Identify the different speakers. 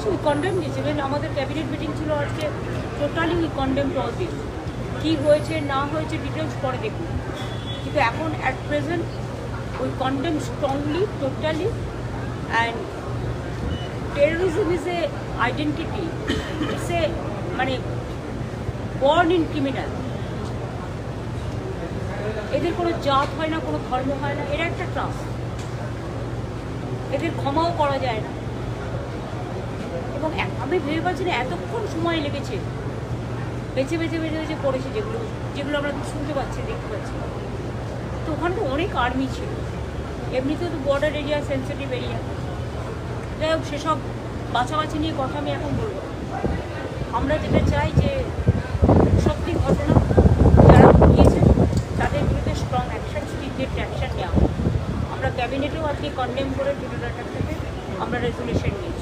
Speaker 1: অবশ্যই we condemn this. Even আমাদের cabinet meeting ছিল আজকে, totally we condemn all this. কী হয়েছে না হয়েছে ডিটেলস পরে দেখুন, কিন্তু এখন at present we condemn strongly, totally. And terrorism is a identity, it's a মানে বর্ন ইন ক্রিমিনাল। এদের কোনো জাত হয় না, কোনো ধর্ম হয় না, এরা একটা ট্রাস্ট, এদের ক্ষমাও করা যায় না। এবং আমি ভেবে পাচ্ছি না এতক্ষণ সময় লেগেছে বেছে বেছে বেছে বেছে পড়েছে, যেগুলো যেগুলো আমরা শুনতে পাচ্ছি, দেখতে পাচ্ছি। তো ওখানে তো অনেক আর্মি ছিল, এমনিতেও তো বর্ডার এরিয়া, সেন্সিটিভ এরিয়া। যাই হোক, সেসব বাছাবাছি নিয়ে কথা আমি এখন বলবো। আমরা যেটা চাই যে সত্যি ঘটনা যারা ঘটিয়েছে তাদের বিরুদ্ধে স্ট্রং অ্যাকশন, স্ট্রিকট অ্যাকশন নেওয়া। আমরা ক্যাবিনেটেও আজকে কন্ডেম করে ভিডিওটার থেকে আমরা রেজুলেশন নিই।